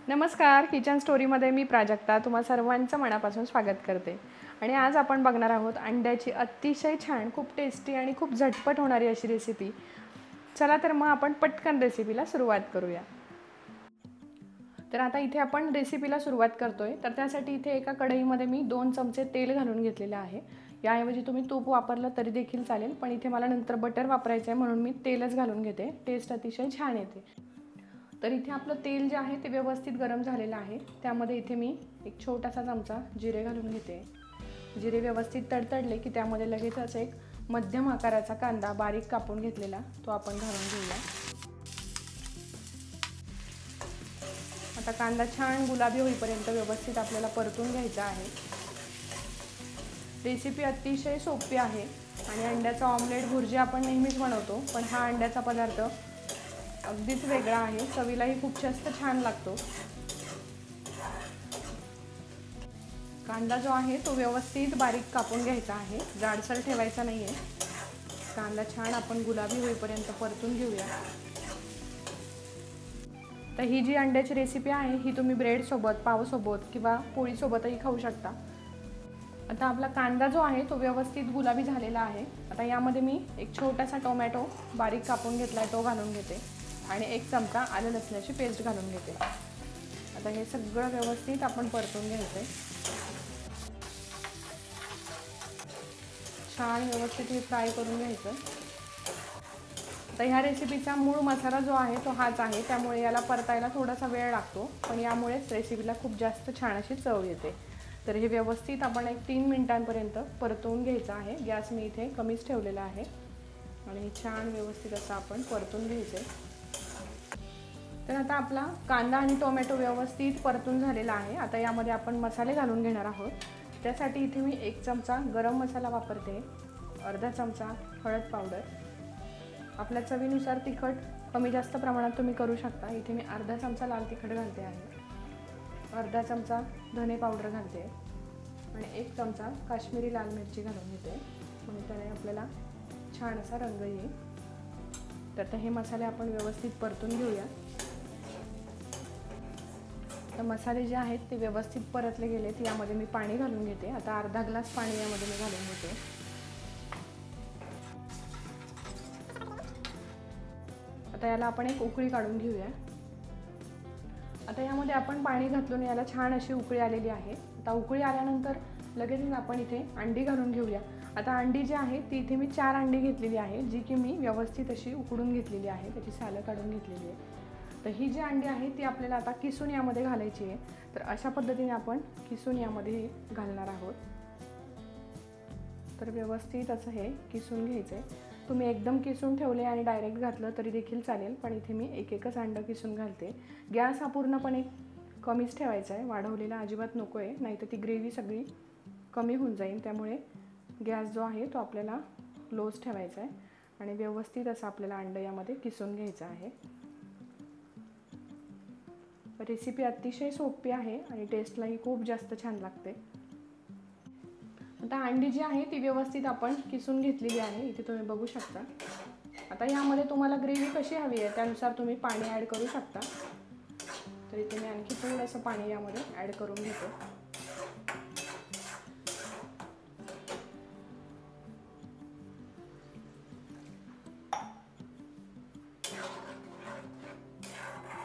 नमस्कार, किचन स्टोरीमध्ये मी प्राजक्ता तुम्हा सर्वांचं मनापासून स्वागत करते। आणि आज आपण बघणार आहोत अंड्याची अतिशय छान, खूप टेस्टी आणि खूप झटपट होणारी अशी रेसिपी। चला तर मग आपण पटकन रेसिपीला सुरुवात करूया। तर आता इथे आपण रेसिपीला सुरुवात करतोय। तर त्यासाठी इथे एका कढईमध्ये मी 2 चमचे तेल घालून घेतलेले आहे। याऐवजी तुम्ही तूप वापरलं तरी देखील चालेल, पण इथे मला नंतर बटर वापरायचं आहे म्हणून मी तेलच घालून घेते। टेस्ट अतिशय छान येते। तर इथे आपलं तेल जे आहे ते व्यवस्थित गरम झालेलं आहे। त्यामध्ये इथे मी एक छोटासा चमचा जिरे घालून घेते। जिरे व्यवस्थित तडतडले की त्यामध्ये लगेचच एक मध्यम आकाराचा कांदा बारीक कापून घेतलेला तो आपण घालून घेऊया। आता कांदा छान गुलाबी होईपर्यंत व्यवस्थित आपल्याला परतून घ्यायचा आहे। रेसिपी अतिशय सोपी आहे आणि अंड्याचा ऑमलेट भुर्जी आपण नेहमीच बनवतो, पण हा अंड्याचा पदार्थ अगदीच वेगळा आहे। चवीलाही खूप जास्त छान लागतो। कांदा जो आहे तो व्यवस्थित बारीक कापून घ्यायचा आहे, जाडसर ठेवायचा नाहीये। कांदा छान आपण गुलाबी होईपर्यंत परतून घेऊया। तर ही जी अंड्याची रेसिपी आहे ही तुम्ही ब्रेड सोबत, पाव सोबत किंवा पोळी सोबतही खाऊ शकता। आता आपला कांदा जो आहे तो व्यवस्थित गुलाबी झालेला आहे। आता यामध्ये मी एक छोटासा टोमॅटो बारीक कापून घेतलाय तो घालून घेते आणि एक चमचा आलं लसणाची पेस्ट घालून घेते। आता हे सगळं व्यवस्थित आपण परतून घ्यायचंय। छान व्यवस्थित हे फ्राय करून घ्यायचं। आता ह्या रेसिपीचा मूळ मसाला जो आहे तो हाच आहे, त्यामुळे याला परतायला थोडासा वेळ लागतो, पण यामुळेच रेसिपीला खूप जास्त छान अशी चव येते। तर हे व्यवस्थित आपण एक 3 मिनिटांपर्यंत परतवून घ्यायचं आहे। गॅस मी इथे कमीच ठेवलेला आहे आणि छान व्यवस्थित असं आपण परतून घ्यायचंय। तर आता आपला कांदा आणि टोमॅटो व्यवस्थित परतून झालेला आहे। आता यामध्ये आपण मसाले घालून घेणार आहोत। त्यासाठी इथे मी 1 चमचा गरम मसाला वापरते, अर्धा चमचा हळद पावडर, आपल्या चवीनुसार तिखट कमी जास्त प्रमाणात तुम्ही करू शकता। इथे मी अर्धा चमचा लाल तिखट घालते आहे, अर्धा चमचा धने पावडर घालते आणि 1 चमचा काश्मीरी लाल मिरची घालून घेते, म्हणजे त्याने आपल्याला छान असा रंग येईल। तर हे मसाले आपण व्यवस्थित परतून घेऊया। तर मसाले जे आहेत ते व्यवस्थित परतले गेलेत। यामध्ये मी पाणी घालून घेते। आता अर्धा ग्लास पाणी यामध्ये मी घालून घेते। आता याला आपण एक उकळी काढून घेऊया। आता यामध्ये आपण पाणी घातलं आणि याला छान अशी उकळी आलेली आहे। आता उकळी आल्यानंतर लगेचच आपण इथे अंडी घालून घेऊया। आता अंडी जी आहे ती इथे मी 4 अंडी घेतलेली आहे, जी की मी व्यवस्थित अशी उकडून घेतलेली आहे, त्याची सालं काढून घेतलेली आहे। तर ही जी अंडी आहे ती आपल्याला आता किसून यामध्ये घालायची आहे। तर अशा पद्धतीने आपण किसून यामध्ये घालणार आहोत। तर व्यवस्थित असं हे किसून घ्यायचं आहे। तुम्ही एकदम किसून ठेवले आणि डायरेक्ट घातलं तरी देखील चालेल, पण इथे मी एक-एकच अंडं किसून घालते। गॅस हा पूर्णपणे कमीच ठेवायचा आहे, वाढवलेला अजिबात नको आहे, नाहीतर ती ग्रेव्ही सगळी कमी होऊन जाईल। त्यामुळे गॅस जो आहे तो आपल्याला लोच ठेवायचा आहे आणि व्यवस्थित असं आपल्याला अंडं यामध्ये किसून घ्यायचं आहे। रेसिपी अतिशय सोपी आहे आणि टेस्टलाही खूप जास्त छान लागते। आता अंडी जी आहे ती व्यवस्थित आपण किसून घेतलेली आहे, इथे तुम्ही बघू शकता। आता यामध्ये तुम्हाला ग्रेव्ही कशी हवी आहे त्यानुसार तुम्ही पाणी ॲड करू शकता। तर इथे मी आणखी थोडंसं पाणी यामध्ये ॲड करून घेते।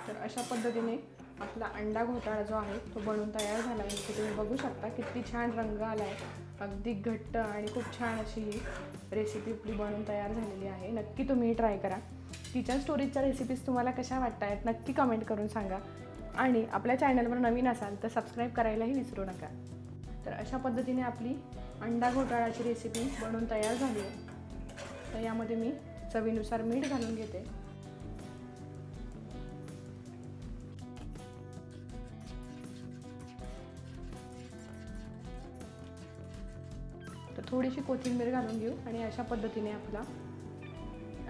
तर अशा पद्धतीने आपला अंडा घोटाळा जो आहे तो बनवून तयार झाला आहे। इथे तुम्ही बघू शकता किती छान रंग आला आहे, अगदी घट्ट आणि खूप छान अशी ही रेसिपी आपली बनवून तयार झालेली आहे। नक्की तुम्ही ट्राय करा। किचन स्टोरीजच्या रेसिपीज तुम्हाला कशा वाटत आहेत नक्की कमेंट करून सांगा आणि आपल्या चॅनलवर नवीन असाल तर सबस्क्राईब करायलाही विसरू नका। तर अशा पद्धतीने आपली अंडा घोटाळाची रेसिपी बनवून तयार झाली आहे। तर यामध्ये मी चवीनुसार मीठ घालून घेते। तर थोडीशी कोथिंबीर घालून घेऊ आणि अशा पद्धतीने आपला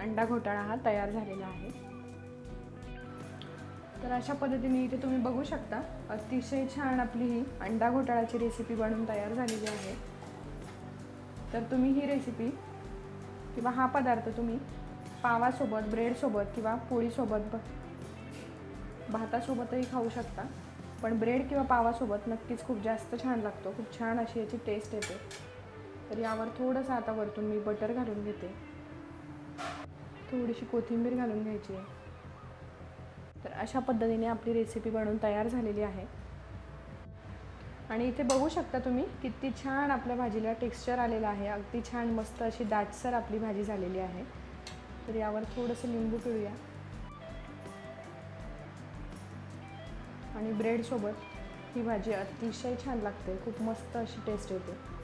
अंडा घोटाळा हा तयार झालेला आहे। तर अशा पद्धतीने इथे तुम्ही बघू शकता अतिशय छान आपली ही अंडा घोटाळाची रेसिपी बनवून तयार झालेली आहे। तर तुम्ही ही रेसिपी किंवा हा पदार्थ तुम्ही पावासोबत, ब्रेडसोबत किंवा पोळीसोबत भातासोबतही खाऊ शकता, पण ब्रेड किंवा पावासोबत नक्कीच खूप जास्त छान लागतो. खूप छान अशी याची टेस्ट येते. तर यावर थोडंसं आता वरतून मी बटर घालून घेते. थोडीशी कोथिंबीर घालून घ्यायची आहे. तर अशा पद्धतीने आपली रेसिपी बनवून तयार झालेली आहे. आणि इथे बघू शकता तुम्ही किती छान आपल्या भाजीला टेक्स्चर आलेलं आहे. अगदी छान मस्त अशी दाटसर आपली भाजी झालेली आहे. तर यावर थोडंसं लिंबू पिळूया आणि ब्रेडसोबत ही भाजी अतिशय छान लागते. खूप मस्त अशी टेस्ट येते.